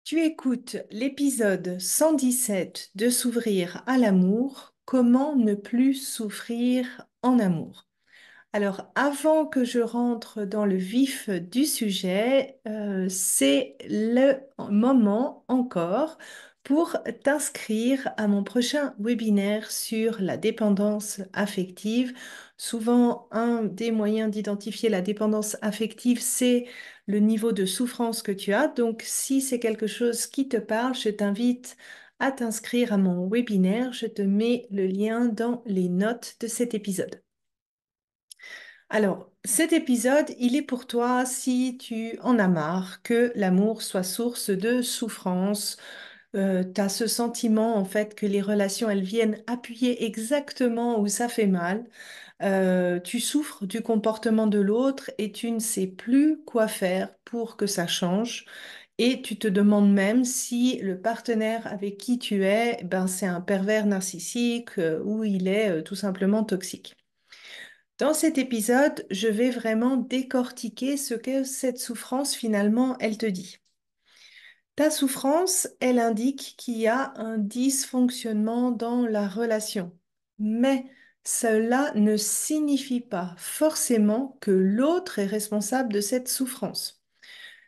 Tu écoutes l'épisode 117 de S'ouvrir à l'amour, comment ne plus souffrir en amour. Alors, avant que je rentre dans le vif du sujet, c'est le moment encore pour t'inscrire à mon prochain webinaire sur la dépendance affective. Souvent, un des moyens d'identifier la dépendance affective, c'est le niveau de souffrance que tu as. Donc, si c'est quelque chose qui te parle, je t'invite à t'inscrire à mon webinaire. Je te mets le lien dans les notes de cet épisode. Alors, cet épisode, il est pour toi si tu en as marre que l'amour soit source de souffrance. Tu as ce sentiment en fait que les relations, elles viennent appuyer exactement où ça fait mal. Tu souffres du comportement de l'autre et tu ne sais plus quoi faire pour que ça change. Et tu te demandes même si le partenaire avec qui tu es, ben, c'est un pervers narcissique ou il est tout simplement toxique. Dans cet épisode, je vais vraiment décortiquer ce que cette souffrance finalement, elle te dit. Ta souffrance, elle indique qu'il y a un dysfonctionnement dans la relation. Mais cela ne signifie pas forcément que l'autre est responsable de cette souffrance.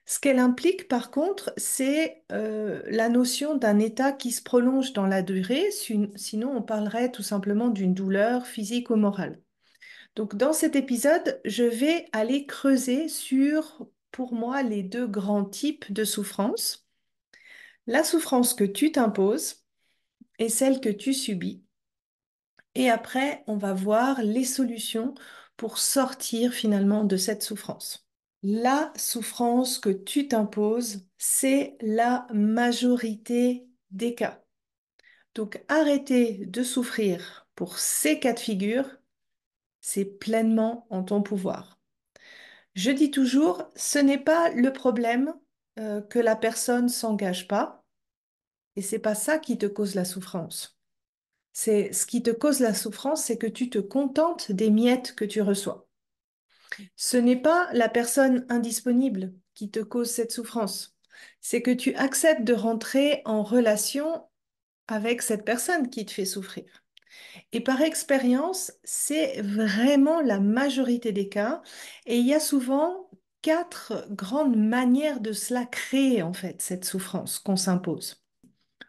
Ce qu'elle implique, par contre, c'est la notion d'un état qui se prolonge dans la durée, sinon on parlerait tout simplement d'une douleur physique ou morale. Donc, dans cet épisode, je vais aller creuser sur, pour moi, les deux grands types de souffrance. La souffrance que tu t'imposes et celle que tu subis. Et après, on va voir les solutions pour sortir finalement de cette souffrance. La souffrance que tu t'imposes, c'est la majorité des cas. Donc, arrêtez de souffrir pour ces cas de figure, c'est pleinement en ton pouvoir. Je dis toujours, ce n'est pas le problème que la personne s'engage pas, et c'est pas ça qui te cause la souffrance. C'est ce qui te cause la souffrance, c'est que tu te contentes des miettes que tu reçois. Ce n'est pas la personne indisponible qui te cause cette souffrance. C'est que tu acceptes de rentrer en relation avec cette personne qui te fait souffrir. Et par expérience, c'est vraiment la majorité des cas. Et il y a souvent quatre grandes manières de cela créer, en fait, cette souffrance qu'on s'impose.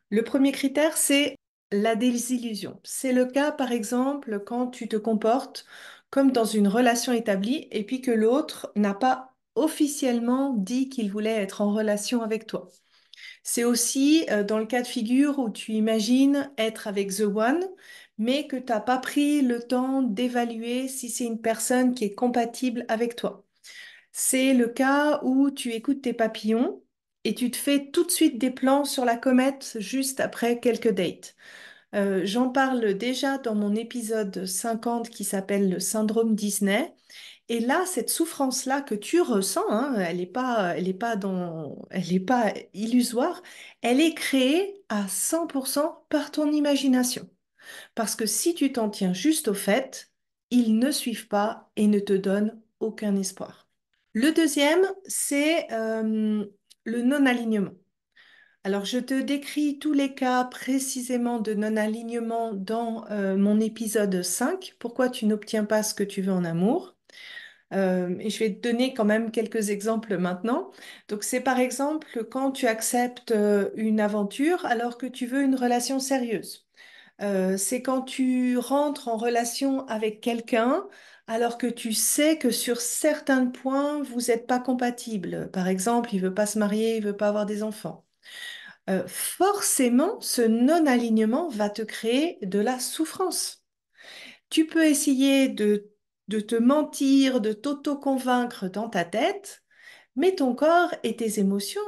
Le premier critère, c'est la désillusion. C'est le cas, par exemple, quand tu te comportes comme dans une relation établie et puis que l'autre n'a pas officiellement dit qu'il voulait être en relation avec toi. C'est aussi dans le cas de figure où tu imagines être avec The One, mais que tu n'as pas pris le temps d'évaluer si c'est une personne qui est compatible avec toi. C'est le cas où tu écoutes tes papillons et tu te fais tout de suite des plans sur la comète juste après quelques dates. J'en parle déjà dans mon épisode 50 qui s'appelle le syndrome Disney. Et là, cette souffrance-là que tu ressens, hein, elle est pas illusoire, elle est créée à 100% par ton imagination. Parce que si tu t'en tiens juste au fait, ils ne suivent pas et ne te donnent aucun espoir. Le deuxième, c'est le non-alignement. Alors, je te décris tous les cas précisément de non-alignement dans mon épisode 5, pourquoi tu n'obtiens pas ce que tu veux en amour. Et je vais te donner quand même quelques exemples maintenant. Donc, c'est par exemple quand tu acceptes une aventure alors que tu veux une relation sérieuse. C'est quand tu rentres en relation avec quelqu'un alors que tu sais que sur certains points, vous n'êtes pas compatibles. Par exemple, il veut pas se marier, il veut pas avoir des enfants. Forcément, ce non-alignement va te créer de la souffrance. Tu peux essayer de te mentir, de t'auto-convaincre dans ta tête, mais ton corps et tes émotions,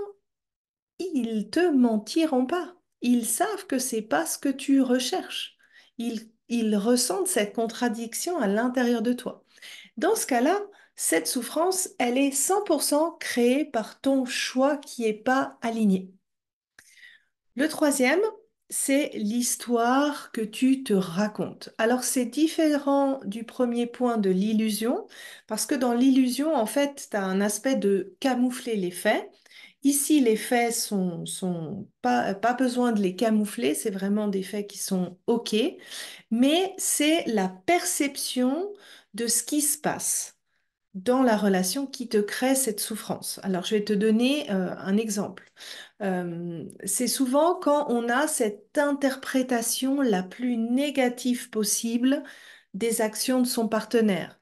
ils te mentiront pas. Ils savent que c'est pas ce que tu recherches. Ils ressentent cette contradiction à l'intérieur de toi. Dans ce cas-là, cette souffrance, elle est 100% créée par ton choix qui est pas aligné. Le troisième, c'est l'histoire que tu te racontes. Alors, c'est différent du premier point de l'illusion, parce que dans l'illusion, en fait, tu as un aspect de camoufler les faits, Ici, les faits sont pas besoin de les camoufler, c'est vraiment des faits qui sont OK, mais c'est la perception de ce qui se passe dans la relation qui te crée cette souffrance. Alors, je vais te donner un exemple. C'est souvent quand on a cette interprétation la plus négative possible des actions de son partenaire.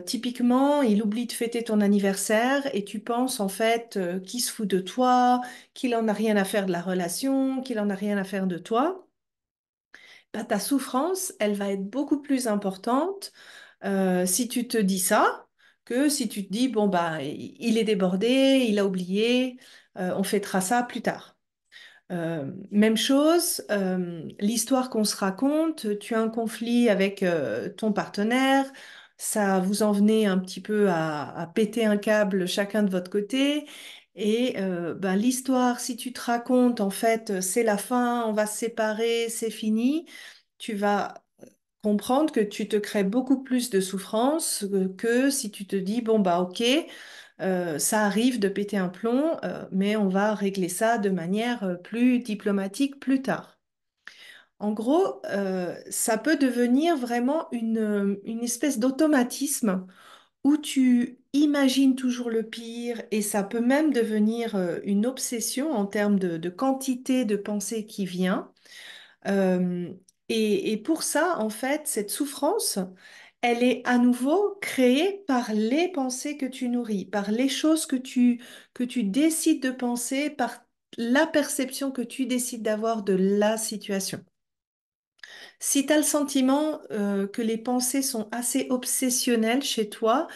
Typiquement, il oublie de fêter ton anniversaire et tu penses en fait qu'il se fout de toi, qu'il en a rien à faire de la relation, qu'il en a rien à faire de toi. Bah, ta souffrance, elle va être beaucoup plus importante si tu te dis ça que si tu te dis, bon, bah, il est débordé, il a oublié, on fêtera ça plus tard. Même chose, l'histoire qu'on se raconte, tu as un conflit avec ton partenaire, ça vous en venez un petit peu à péter un câble chacun de votre côté. Et ben, l'histoire, si tu te racontes, en fait, c'est la fin, on va se séparer, c'est fini, tu vas comprendre que tu te crées beaucoup plus de souffrance que si tu te dis, bon, bah ok, ça arrive de péter un plomb, mais on va régler ça de manière plus diplomatique plus tard. En gros, ça peut devenir vraiment une espèce d'automatisme où tu imagines toujours le pire et ça peut même devenir une obsession en termes de quantité de pensée qui vient. Euh, et pour ça, en fait, cette souffrance, elle est à nouveau créée par les pensées que tu nourris, par les choses que tu décides de penser, par la perception que tu décides d'avoir de la situation. Si tu as le sentiment que les pensées sont assez obsessionnelles chez toi,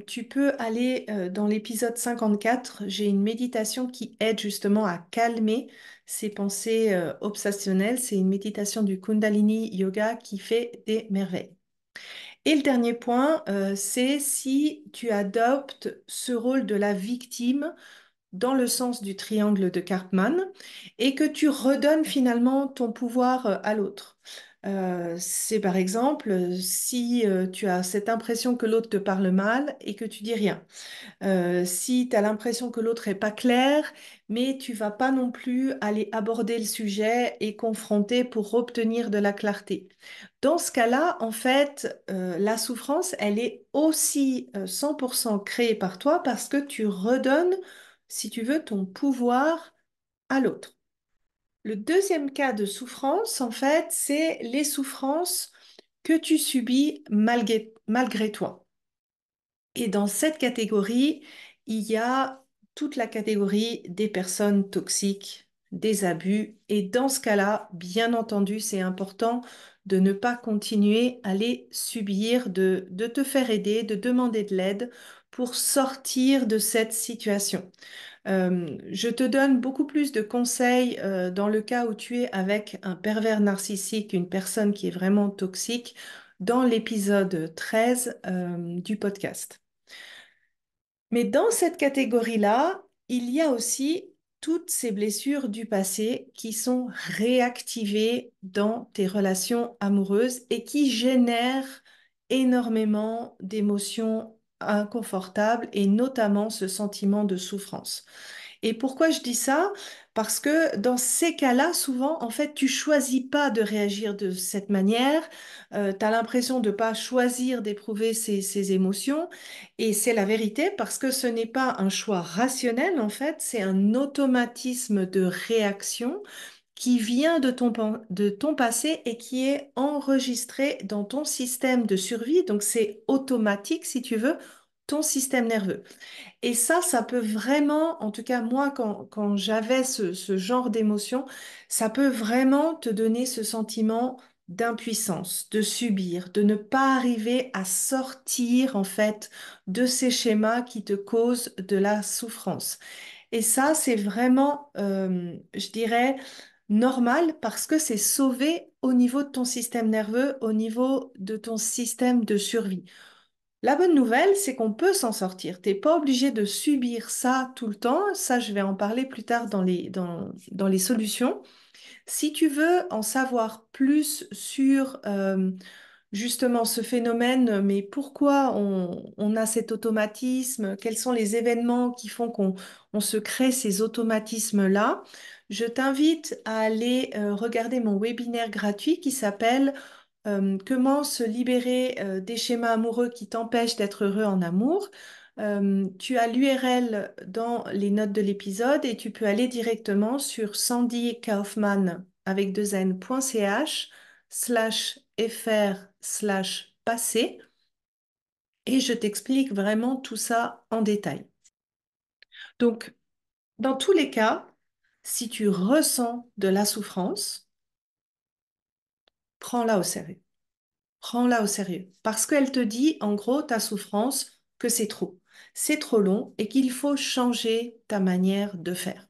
tu peux aller dans l'épisode 54. J'ai une méditation qui aide justement à calmer ces pensées obsessionnelles. C'est une méditation du Kundalini Yoga qui fait des merveilles. Et le dernier point, c'est si tu adoptes ce rôle de la victime dans le sens du triangle de Karpman et que tu redonnes finalement ton pouvoir à l'autre. C'est par exemple si tu as cette impression que l'autre te parle mal et que tu dis rien. Si tu as l'impression que l'autre est pas clair, mais tu vas pas non plus aller aborder le sujet et confronter pour obtenir de la clarté. Dans ce cas-là, en fait, la souffrance, elle est aussi 100% créée par toi parce que tu redonnes, si tu veux, ton pouvoir à l'autre. Le deuxième cas de souffrance, en fait, c'est les souffrances que tu subis malgré toi. Et dans cette catégorie, il y a toute la catégorie des personnes toxiques, des abus. Et dans ce cas-là, bien entendu, c'est important de ne pas continuer à les subir, de te faire aider, de demander de l'aide pour sortir de cette situation. Je te donne beaucoup plus de conseils dans le cas où tu es avec un pervers narcissique, une personne qui est vraiment toxique, dans l'épisode 13 du podcast. Mais dans cette catégorie-là, il y a aussi toutes ces blessures du passé qui sont réactivées dans tes relations amoureuses et qui génèrent énormément d'émotions inconfortables et notamment ce sentiment de souffrance. Et pourquoi je dis ça? Parce que dans ces cas-là, souvent, en fait, tu choisis pas de réagir de cette manière. Tu as l'impression de pas choisir d'éprouver ces émotions. Et c'est la vérité parce que ce n'est pas un choix rationnel, en fait, c'est un automatisme de réaction qui vient de ton passé et qui est enregistré dans ton système de survie. Donc, c'est automatique, si tu veux, ton système nerveux. Et ça peut vraiment, en tout cas moi, quand j'avais ce genre d'émotion, ça peut vraiment te donner ce sentiment d'impuissance, de subir, de ne pas arriver à sortir en fait de ces schémas qui te causent de la souffrance. Et ça, c'est vraiment, je dirais, normal parce que c'est sauvé au niveau de ton système nerveux, au niveau de ton système de survie. La bonne nouvelle, c'est qu'on peut s'en sortir. T'es pas obligé de subir ça tout le temps. Ça, je vais en parler plus tard dans les solutions. Si tu veux en savoir plus sur justement ce phénomène, mais pourquoi on a cet automatisme, quels sont les événements qui font qu'on se crée ces automatismes-là, je t'invite à aller regarder mon webinaire gratuit qui s'appelle Comment se libérer des schémas amoureux qui t'empêchent d'être heureux en amour. Tu as l'URL dans les notes de l'épisode et tu peux aller directement sur sandykaufman avec deux n.ch /fr/passé et je t'explique vraiment tout ça en détail. Donc, dans tous les cas, si tu ressens de la souffrance, prends-la au sérieux. Prends-la au sérieux. Parce qu'elle te dit, en gros, ta souffrance, que c'est trop long et qu'il faut changer ta manière de faire.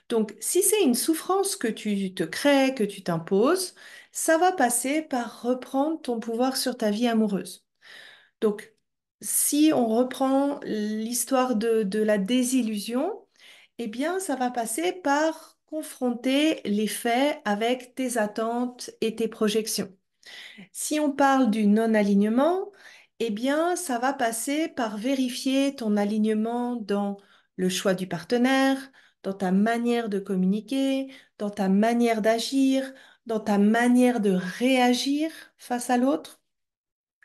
Donc, si c'est une souffrance que tu te crées, que tu t'imposes, ça va passer par reprendre ton pouvoir sur ta vie amoureuse. Donc, si on reprend l'histoire de la désillusion, eh bien, ça va passer par confronter les faits avec tes attentes et tes projections. Si on parle du non-alignement, eh bien, ça va passer par vérifier ton alignement dans le choix du partenaire, dans ta manière de communiquer, dans ta manière d'agir, dans ta manière de réagir face à l'autre.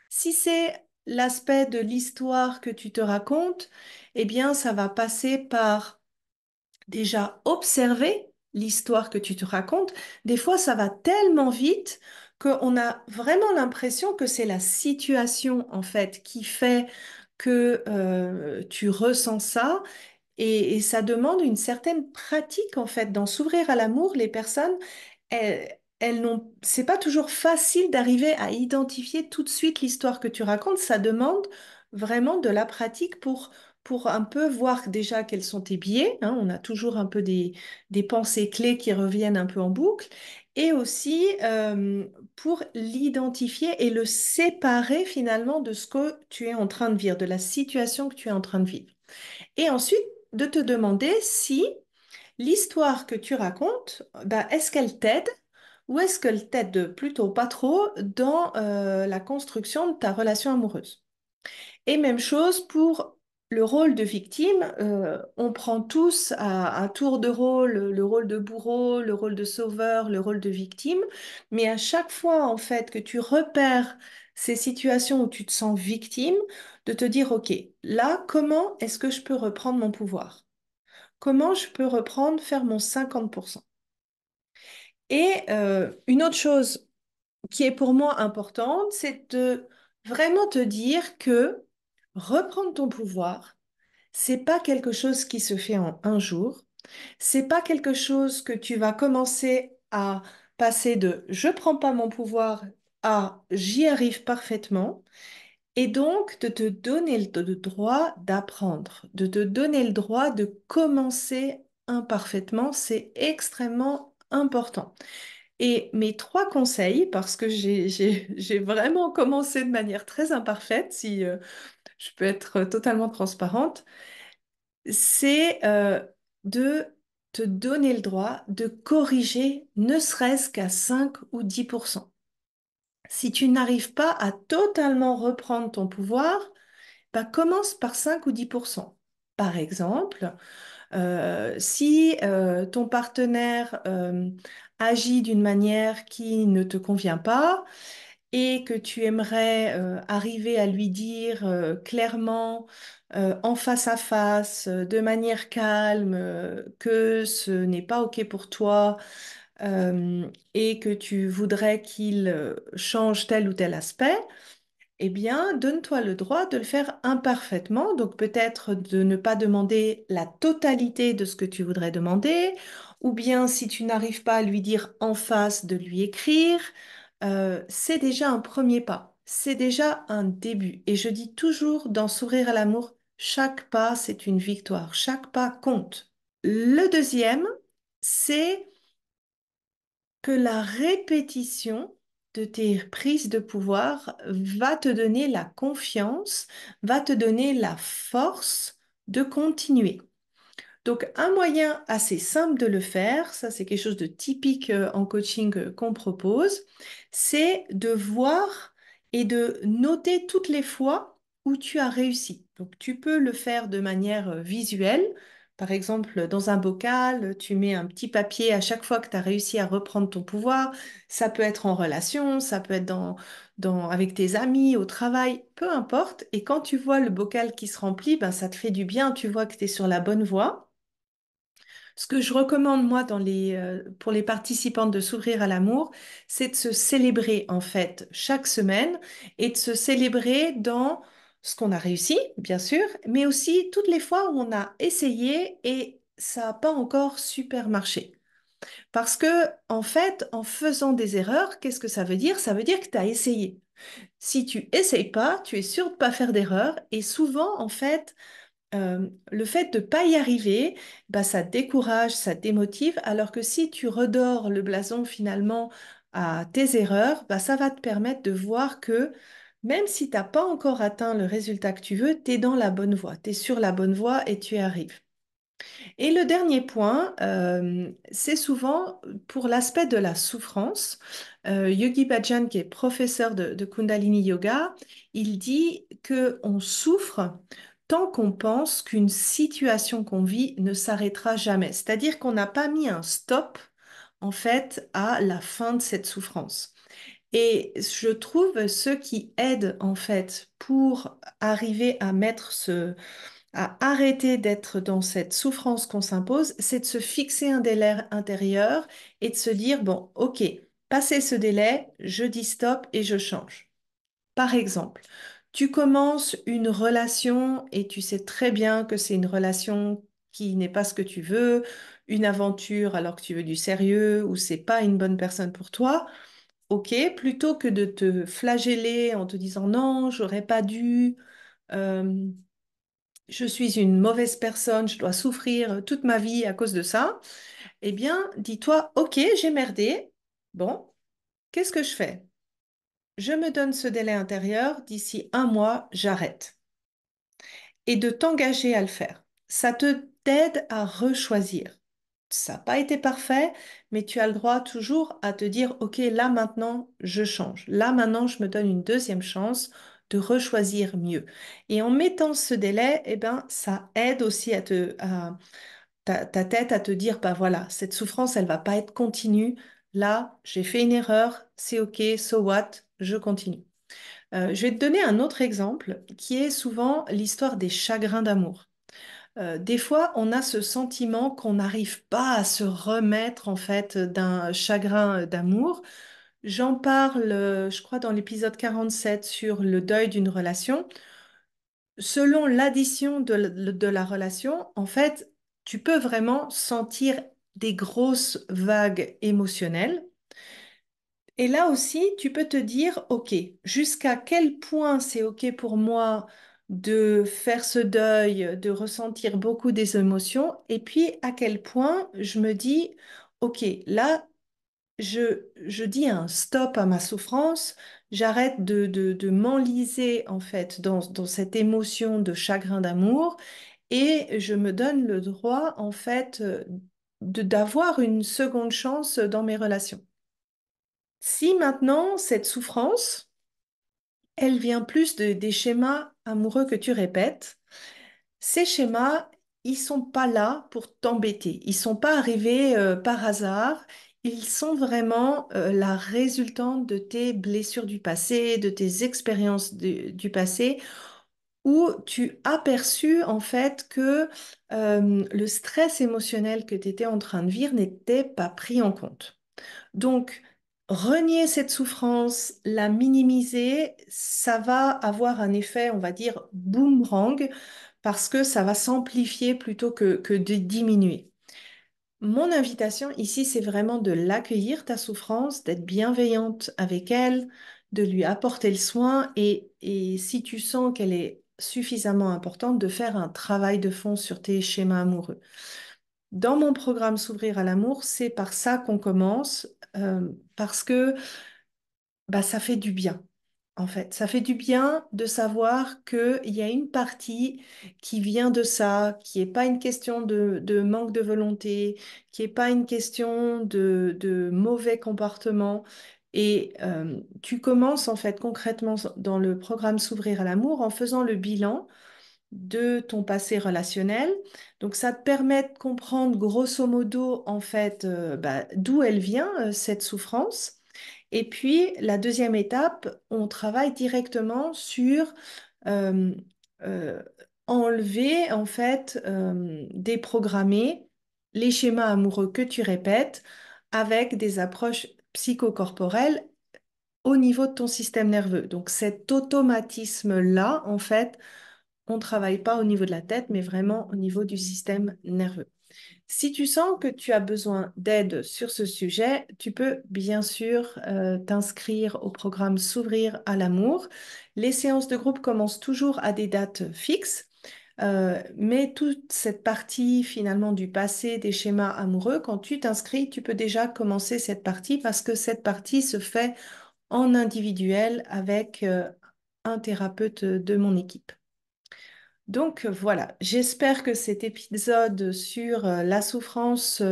Si c'est l'aspect de l'histoire que tu te racontes, eh bien, ça va passer par déjà observer l'histoire que tu te racontes. Des fois, ça va tellement vite qu'on a vraiment l'impression que c'est la situation, en fait, qui fait que tu ressens ça. Et ça demande une certaine pratique, en fait, dans s'ouvrir à l'amour. Les personnes, elles n'ont, c'est pas toujours facile d'arriver à identifier tout de suite l'histoire que tu racontes. Ça demande vraiment de la pratique pour un peu voir déjà quels sont tes biais, hein. On a toujours un peu des pensées clés qui reviennent un peu en boucle. Et aussi pour l'identifier et le séparer finalement de ce que tu es en train de vivre, de la situation que tu es en train de vivre. Et ensuite, de te demander si l'histoire que tu racontes, bah, est-ce qu'elle t'aide ou est-ce qu'elle t'aide plutôt pas trop dans la construction de ta relation amoureuse? Et même chose pour le rôle de victime. On prend tous à tour de rôle le rôle de bourreau, le rôle de sauveur, le rôle de victime. Mais à chaque fois, en fait, que tu repères ces situations où tu te sens victime, de te dire, OK, là, comment est-ce que je peux reprendre mon pouvoir? Comment je peux reprendre, faire mon 50%? Et une autre chose qui est pour moi importante, c'est de vraiment te dire que reprendre ton pouvoir, c'est pas quelque chose qui se fait en un jour. C'est pas quelque chose que tu vas commencer à passer de je prends pas mon pouvoir à j'y arrive parfaitement. Et donc de te donner le droit d'apprendre, de te donner le droit de commencer imparfaitement, c'est extrêmement important. Et mes trois conseils, parce que j'ai vraiment commencé de manière très imparfaite, si je peux être totalement transparente, c'est de te donner le droit de corriger ne serait-ce qu'à 5 ou 10%. Si tu n'arrives pas à totalement reprendre ton pouvoir, bah, commence par 5 ou 10%. Par exemple, si ton partenaire agit d'une manière qui ne te convient pas et que tu aimerais arriver à lui dire clairement, en face à face, de manière calme, que ce n'est pas OK pour toi et que tu voudrais qu'il change tel ou tel aspect, eh bien, donne-toi le droit de le faire imparfaitement, donc peut-être de ne pas demander la totalité de ce que tu voudrais demander, ou bien si tu n'arrives pas à lui dire en face, de lui écrire. C'est déjà un premier pas, c'est déjà un début. Et je dis toujours dans S'ouvrir à l'amour, chaque pas, c'est une victoire, chaque pas compte. Le deuxième, c'est que la répétition de tes prises de pouvoir va te donner la confiance, va te donner la force de continuer. Donc, un moyen assez simple de le faire, ça c'est quelque chose de typique en coaching qu'on propose, c'est de voir et de noter toutes les fois où tu as réussi. Donc, tu peux le faire de manière visuelle. Par exemple, dans un bocal, tu mets un petit papier à chaque fois que tu as réussi à reprendre ton pouvoir. Ça peut être en relation, ça peut être avec tes amis, au travail, peu importe. Et quand tu vois le bocal qui se remplit, ben, ça te fait du bien, tu vois que tu es sur la bonne voie. Ce que je recommande, moi, pour les participantes de s'ouvrir à l'amour, c'est de se célébrer, en fait, chaque semaine et de se célébrer dans ce qu'on a réussi, bien sûr, mais aussi toutes les fois où on a essayé et ça n'a pas encore super marché. Parce que, en fait, en faisant des erreurs, qu'est-ce que ça veut dire? Ça veut dire que tu as essayé. Si tu essayes pas, tu es sûr de ne pas faire d'erreur et souvent, en fait, le fait de ne pas y arriver, bah, ça te décourage, ça te démotive, alors que si tu redors le blason finalement à tes erreurs, bah, ça va te permettre de voir que même si tu n'as pas encore atteint le résultat que tu veux, tu es dans la bonne voie, tu es sur la bonne voie et tu y arrives. Et le dernier point, c'est souvent pour l'aspect de la souffrance. Yogi Bhajan, qui est professeur de Kundalini Yoga, il dit que on souffre tant qu'on pense qu'une situation qu'on vit ne s'arrêtera jamais. C'est-à-dire qu'on n'a pas mis un stop, en fait, à la fin de cette souffrance. Et je trouve ceux qui aident, en fait, pour arriver à mettre à arrêter d'être dans cette souffrance qu'on s'impose, c'est de se fixer un délai intérieur et de se dire, bon, ok, passé ce délai, je dis stop et je change. Par exemple, tu commences une relation et tu sais très bien que c'est une relation qui n'est pas ce que tu veux, une aventure alors que tu veux du sérieux ou c'est pas une bonne personne pour toi. Ok, plutôt que de te flageller en te disant non, j'aurais pas dû, euh, je suis une mauvaise personne, je dois souffrir toute ma vie à cause de ça, eh bien, dis-toi, ok, j'ai merdé. Bon, qu'est-ce que je fais? Je me donne ce délai intérieur, d'ici un mois, j'arrête. Et de t'engager à le faire. Ça te t'aide à rechoisir. Ça n'a pas été parfait, mais tu as le droit toujours à te dire, ok, là maintenant, je change. Là maintenant, je me donne une deuxième chance de rechoisir mieux. Et en mettant ce délai, eh ben, ça aide aussi ta tête à te dire, bah voilà, cette souffrance, elle va pas être continue. Là, j'ai fait une erreur, c'est ok, so what, je continue. Je vais te donner un autre exemple qui est souvent l'histoire des chagrins d'amour. Des fois, on a ce sentiment qu'on n'arrive pas à se remettre en fait d'un chagrin d'amour. J'en parle, je crois, dans l'épisode 47 sur le deuil d'une relation. Selon l'addition de la relation, en fait, tu peux vraiment sentir des grosses vagues émotionnelles. Et là aussi, tu peux te dire, OK, jusqu'à quel point c'est OK pour moi de faire ce deuil, de ressentir beaucoup des émotions, et puis à quel point je me dis, OK, là, je dis un stop à ma souffrance, j'arrête de m'enliser en fait dans cette émotion de chagrin d'amour, et je me donne le droit en fait d'avoir une seconde chance dans mes relations. Si maintenant, cette souffrance, elle vient plus des schémas amoureux que tu répètes, ces schémas, ils sont pas là pour t'embêter. Ils sont pas arrivés par hasard. Ils sont vraiment la résultante de tes blessures du passé, de tes expériences du passé, où tu as perçu en fait que le stress émotionnel que tu étais en train de vivre n'était pas pris en compte. Donc, renier cette souffrance, la minimiser, ça va avoir un effet, on va dire, boomerang, parce que ça va s'amplifier plutôt que de diminuer. Mon invitation ici, c'est vraiment de l'accueillir, ta souffrance, d'être bienveillante avec elle, de lui apporter le soin et si tu sens qu'elle est suffisamment importante, de faire un travail de fond sur tes schémas amoureux. Dans mon programme S'ouvrir à l'amour, c'est par ça qu'on commence, parce que bah, ça fait du bien. En fait, ça fait du bien de savoir qu'il y a une partie qui vient de ça, qui n'est pas une question de manque de volonté, qui n'est pas une question de mauvais comportement, Et tu commences en fait concrètement dans le programme S'ouvrir à l'amour en faisant le bilan de ton passé relationnel. Donc ça te permet de comprendre grosso modo en fait d'où elle vient, cette souffrance. Et puis la deuxième étape, on travaille directement sur euh, euh, enlever en fait, déprogrammer les schémas amoureux que tu répètes avec des approches psychocorporelles au niveau de ton système nerveux. Donc cet automatisme-là, en fait, on ne travaille pas au niveau de la tête, mais vraiment au niveau du système nerveux. Si tu sens que tu as besoin d'aide sur ce sujet, tu peux bien sûr t'inscrire au programme S'ouvrir à l'amour. Les séances de groupe commencent toujours à des dates fixes, mais toute cette partie finalement du passé, des schémas amoureux, quand tu t'inscris, tu peux déjà commencer cette partie parce que cette partie se fait en individuel avec un thérapeute de mon équipe. Donc voilà, j'espère que cet épisode sur la souffrance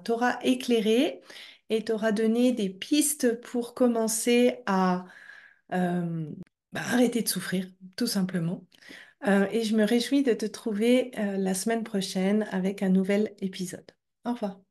t'aura éclairé et t'aura donné des pistes pour commencer à euh, arrêter de souffrir, tout simplement. Et je me réjouis de te trouver la semaine prochaine avec un nouvel épisode. Au revoir.